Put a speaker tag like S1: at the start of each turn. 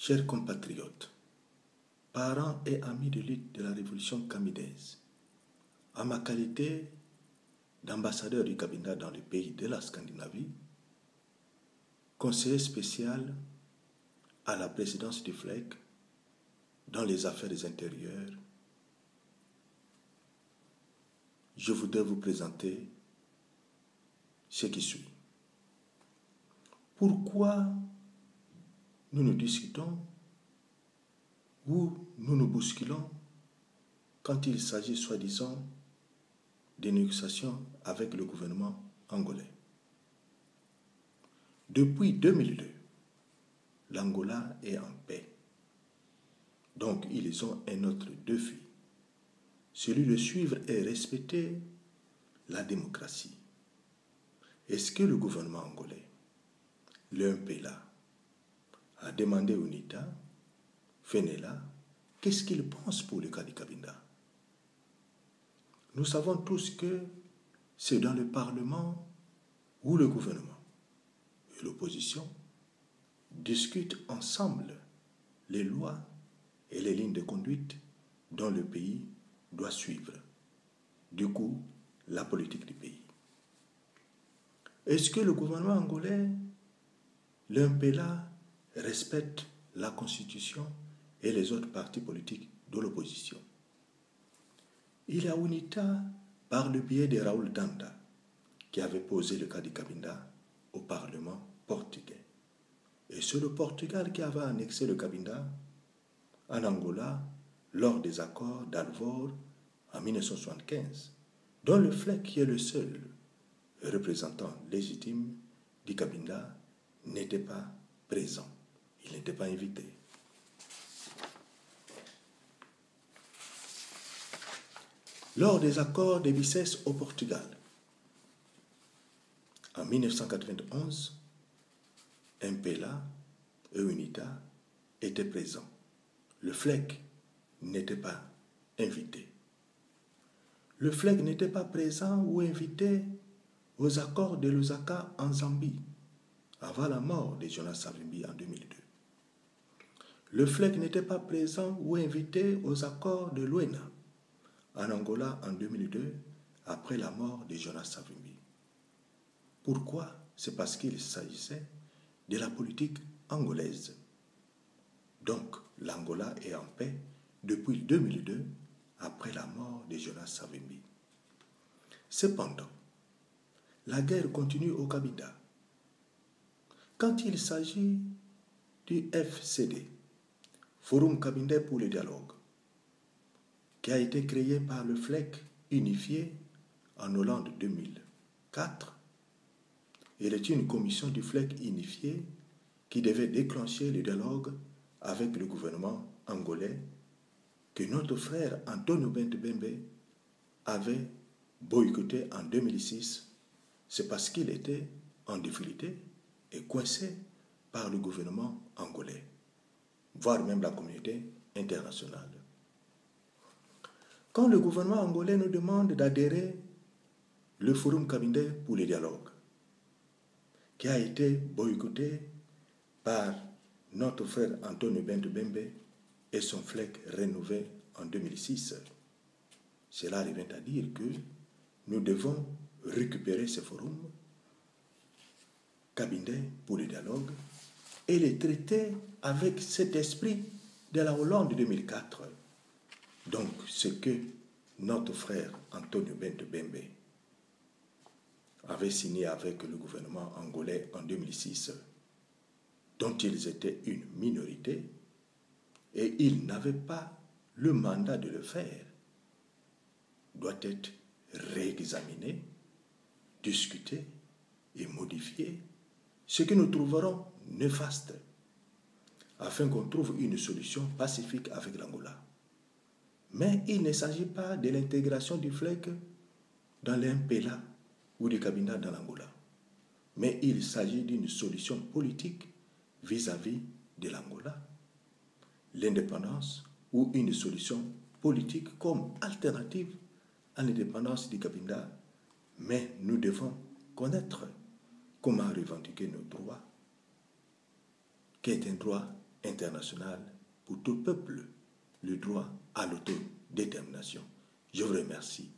S1: Chers compatriotes, parents et amis de lutte de la révolution camidaise, en ma qualité d'ambassadeur du Cabinda dans les pays de la Scandinavie, conseiller spécial à la présidence du FLEC dans les affaires intérieures, je voudrais vous présenter ce qui suit. Pourquoi nous nous discutons ou nous nous bousculons quand il s'agit soi-disant des négociations avec le gouvernement angolais? Depuis 2002, l'Angola est en paix. Donc, ils ont un autre défi, celui de suivre et respecter la démocratie. Est-ce que le gouvernement angolais, le MPLA, a demandé au NITA, FENELA, qu'est-ce qu'il pense pour le cas du Cabinda? Nous savons tous que c'est dans le Parlement où le gouvernement et l'opposition discutent ensemble les lois et les lignes de conduite dont le pays doit suivre. Du coup, la politique du pays. Est-ce que le gouvernement angolais, le MPLA, respecte la Constitution et les autres partis politiques de l'opposition? Il y a UNITA, par le biais de Raoul Danda, qui avait posé le cas du Cabinda au Parlement portugais. Et c'est le Portugal qui avait annexé le Cabinda en Angola lors des accords d'Alvor en 1975, dont le FLEC, qui est le seul représentant légitime du Cabinda, n'était pas présent. Il n'était pas invité. Lors des accords de Bicès au Portugal, en 1991, MPLA et UNITA étaient présents. Le FLEC n'était pas invité. Le FLEC n'était pas présent ou invité aux accords de Lusaka en Zambie, avant la mort de Jonas Savimbi en 2002. Le FLEC n'était pas présent ou invité aux accords de Luena, en Angola en 2002, après la mort de Jonas Savimbi. Pourquoi? C'est parce qu'il s'agissait de la politique angolaise. Donc, l'Angola est en paix depuis 2002, après la mort de Jonas Savimbi. Cependant, la guerre continue au Cabinda. Quand il s'agit du FCD, Forum Cabinda pour le dialogue, qui a été créé par le FLEC unifié en Hollande 2004, il est une commission du FLEC unifié qui devait déclencher le dialogue avec le gouvernement angolais que notre frère Antonio Bentebembe avait boycotté en 2006. C'est parce qu'il était en difficulté et coincé par le gouvernement angolais, voire même la communauté internationale. Quand le gouvernement angolais nous demande d'adhérer au Forum Cabinda pour le dialogue, qui a été boycotté par notre frère Antonio Bentebembe et son FLEC rénové en 2006, cela revient à dire que nous devons récupérer ce forum Cabinda pour le dialogue et les traiter avec cet esprit de la Hollande 2004. Donc, ce que notre frère Antonio Bentebembe avait signé avec le gouvernement angolais en 2006, dont ils étaient une minorité, et ils n'avaient pas le mandat de le faire, doit être réexaminé, discuté et modifié, ce que nous trouverons néfaste, afin qu'on trouve une solution pacifique avec l'Angola. Mais il ne s'agit pas de l'intégration du FLEC dans l'MPLA ou du Cabinda dans l'Angola, mais il s'agit d'une solution politique vis-à-vis de l'Angola, l'indépendance ou une solution politique comme alternative à l'indépendance du Cabinda, mais nous devons connaître comment revendiquer nos droits, qui est un droit internationale pour tout peuple, le droit à l'autodétermination. Je vous remercie.